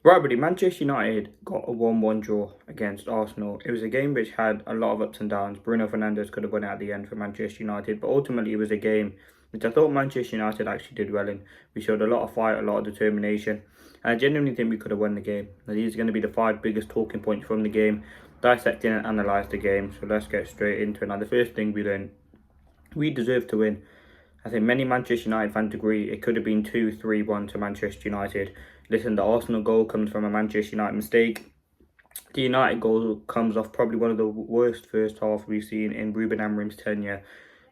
Right, buddy, Manchester United got a 1-1 draw against Arsenal. It was a game which had a lot of ups and downs. Bruno Fernandes could have won it at the end for Manchester United, but ultimately it was a game which I thought Manchester United actually did well in. We showed a lot of fight, a lot of determination, and I genuinely think we could have won the game. Now, these are going to be the 5 biggest talking points from the game, dissecting and analyse the game, so let's get straight into it. Now, the first thing we learned, we deserved to win. I think many Manchester United fans agree it could have been 2-3-1 to Manchester United. Listen, the Arsenal goal comes from a Manchester United mistake. The United goal comes off probably one of the worst first half we've seen in Ruben Amorim's tenure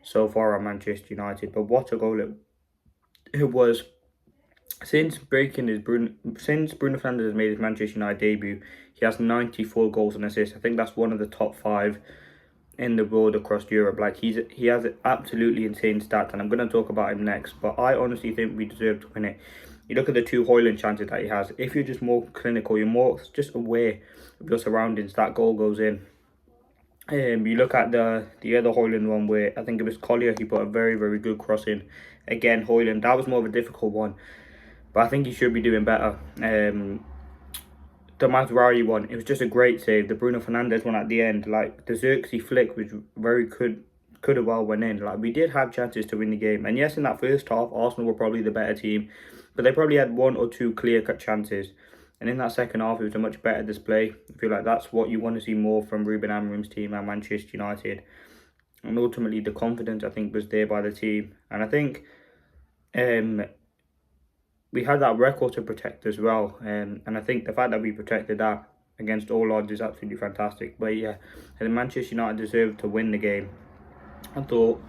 so far at Manchester United. But what a goal it was. Since Bruno Fernandes has made his Manchester United debut, he has 94 goals and assists. I think that's one of the top 5 in the world across Europe. Like he has absolutely insane stats, and I'm going to talk about him next. But I honestly think we deserve to win it. You look at the 2 Højlund chances that he has. If you're just more clinical, you're more just aware of your surroundings, that goal goes in. You look at the other Højlund one where I think it was Collier, he put a very, very good cross in. Again, Højlund, that was more of a difficult one, but I think he should be doing better. The Mazraoui one, it was just a great save. The Bruno Fernandes one at the end, like the Xerxes flick, which very could have well went in. Like, we did have chances to win the game, and yes, in that first half, Arsenal were probably the better team, but they probably had 1 or 2 clear-cut chances. And in that second half, it was a much better display. I feel like that's what you want to see more from Ruben Amorim's team at Manchester United. And ultimately, the confidence, I think, was there by the team. And I think we had that record to protect as well. And I think the fact that we protected that against all odds is absolutely fantastic. But yeah, I think Manchester United deserved to win the game. I thought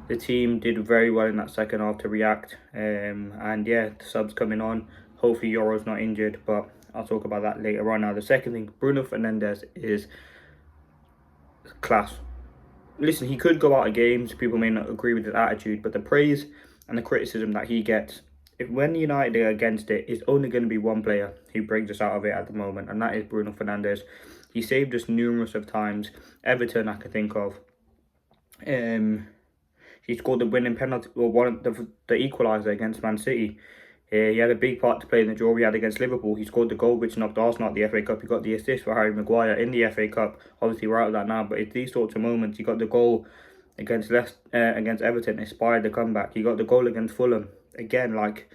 the team did very well in that second half to react. And yeah, the subs coming on. Hopefully Euro's not injured, but I'll talk about that later on. Now, the second thing, Bruno Fernandes is class. Listen, he could go out of games. People may not agree with his attitude, but the praise and the criticism that he gets, if when United are against it, it's only going to be one player who brings us out of it at the moment, and that is Bruno Fernandes. He saved us numerous of times. Everton, I can think of. He scored the winning penalty, or one of the equaliser against Man City. He had a big part to play in the draw we had against Liverpool. He scored the goal which knocked Arsenal out the FA Cup. He got the assist for Harry Maguire in the FA Cup. Obviously, we're out of that now, but it's these sorts of moments. He got the goal against against Everton, inspired the comeback. He got the goal against Fulham. Again, like,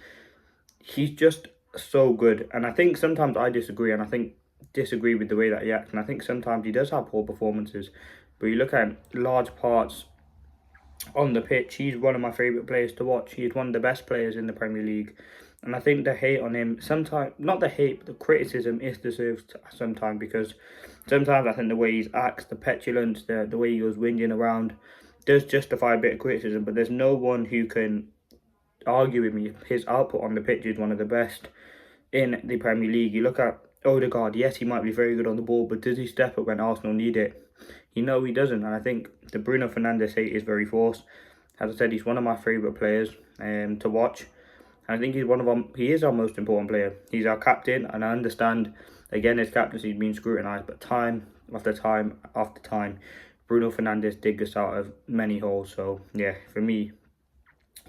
he's just so good. And I think sometimes I disagree, and I think disagree with the way that he acts. And I think sometimes he does have poor performances. But you look at large parts on the pitch, he's one of my favourite players to watch. He's one of the best players in the Premier League. And I think the hate on him, sometimes, not the hate, but the criticism is deserved sometimes, because sometimes I think the way he acts, the petulance, the way he goes whinging around, does justify a bit of criticism. But there's no one who can argue with me. His output on the pitch is one of the best in the Premier League. You look at Odegaard, yes, he might be very good on the ball, but does he step up when Arsenal need it? He doesn't. And I think the Bruno Fernandes hate is very forced. As I said, he's one of my favourite players to watch. And I think he is our most important player. He's our captain, and I understand, again, his captaincy's been scrutinised, but time after time after time, Bruno Fernandes digged us out of many holes. So yeah, for me,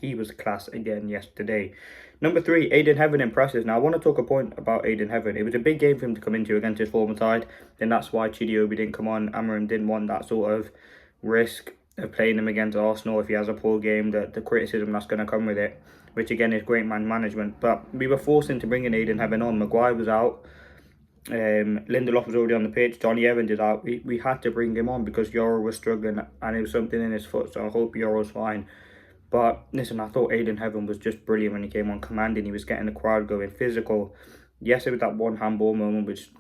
he was class again yesterday. Number 3, AYDEN Heaven impresses. Now, I want to talk a point about AYDEN Heaven. It was a big game for him to come into against his former side. Then that's why Chidiobi didn't come on. Amorim didn't want that sort of risk of playing him against Arsenal if he has a poor game, the criticism that's going to come with it, which again is great man management. But we were forced into bringing AYDEN Heaven on. Maguire was out. Lindelof was already on the pitch. Johnny Evans is out. We had to bring him on because Euro was struggling and it was something in his foot. So I hope Euro's fine. But listen, I thought AYDEN Heaven was just brilliant when he came on, commanding. He was getting the crowd going, physical. Yes, it was that one handball moment, which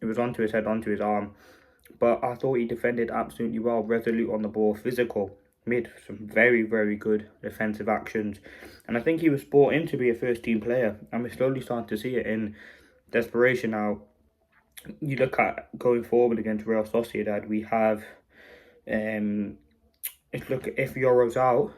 it was onto his head, onto his arm. But I thought he defended absolutely well, resolute on the ball, physical. Made some very, very good defensive actions. And I think he was brought in to be a first-team player. And we're slowly starting to see it in desperation now. You look at going forward against Real Sociedad, we have... if Euro's out,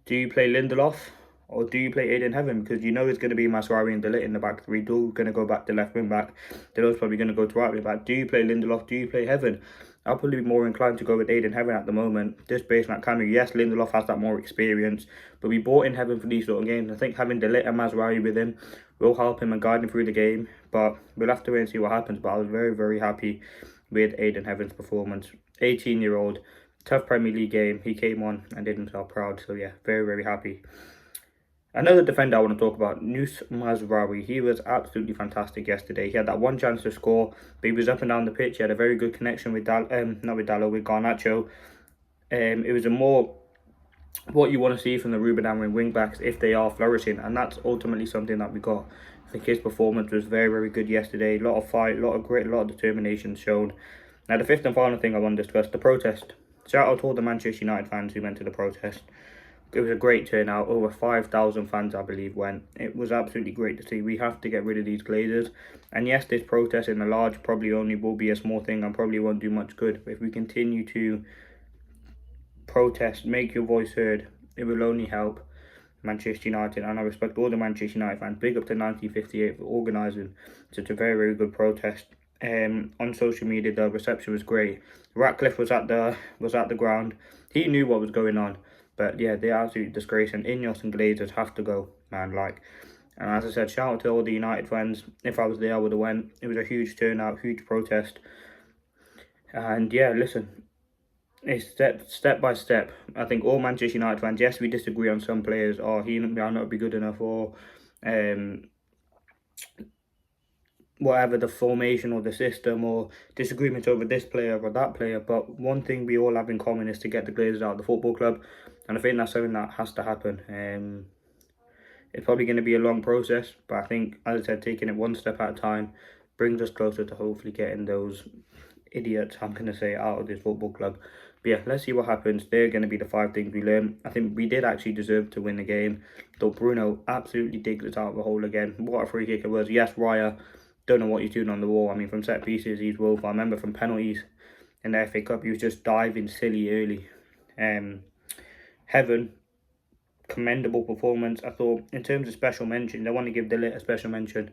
do you play Lindelof or do you play AYDEN Heaven? Because you know it's going to be Mazraoui and De Ligt in the back three. Dool's going to go back to left wing back. Delor's probably going to go to right wing back. Do you play Lindelof? Do you play Heaven? I'll probably be more inclined to go with AYDEN Heaven at the moment, just based on that cameo. Yes, Lindelof has that more experience, but we bought in Heaven for these sort of games. I think having De Ligt and Mazraoui with him will help him and guide him through the game. But we'll have to wait and see what happens. But I was very, very happy with Aiden Heaven's performance. 18-year-old, tough Premier League game. He came on and did himself proud. So yeah, very, very happy. Another defender I want to talk about, Nous Mazraoui. He was absolutely fantastic yesterday. He had that one chance to score, but he was up and down the pitch. He had a very good connection with with Garnacho. It was a more what you want to see from the Ruben Amorim wing backs if they are flourishing, and that's ultimately something that we got. I think his performance was very, very good yesterday. A lot of fight, a lot of grit, a lot of determination shown. Now the fifth and final thing I want to discuss, the protest. Shout out to all the Manchester United fans who went to the protest. It was a great turnout. Over 5,000 fans, I believe, went. It was absolutely great to see. We have to get rid of these Glazers. And yes, this protest in the large probably only will be a small thing and probably won't do much good. But if we continue to protest, make your voice heard, it will only help Manchester United. And I respect all the Manchester United fans. Big up to 1958 for organising such a very, very good protest. On social media, the reception was great. Ratcliffe was at the ground. He knew what was going on. But yeah, they're absolute disgrace, and Ineos and Glazers have to go, man. And as I said, shout out to all the United fans. If I was there, I would have went. It was a huge turnout, huge protest. And yeah, listen, it's step by step. I think all Manchester United fans, yes, we disagree on some players, or he might not be good enough, or whatever the formation or the system, or disagreements over this player or that player. But one thing we all have in common is to get the Glazers out of the football club. And I think that's something that has to happen. It's probably going to be a long process, but I think, as I said, taking it one step at a time brings us closer to hopefully getting those idiots, I'm going to say, out of this football club. But yeah, let's see what happens. They're going to be the 5 things we learn. I think we did actually deserve to win the game, though BRUNO absolutely digs us out of the hole again. What a free kick it was. Yes, Raya, don't know what he's doing on the wall. I mean, from set pieces, he's woeful. I remember from penalties in the FA Cup, he was just diving silly early. Heaven, commendable performance. I thought in terms of special mention, I want to give Dillit a special mention.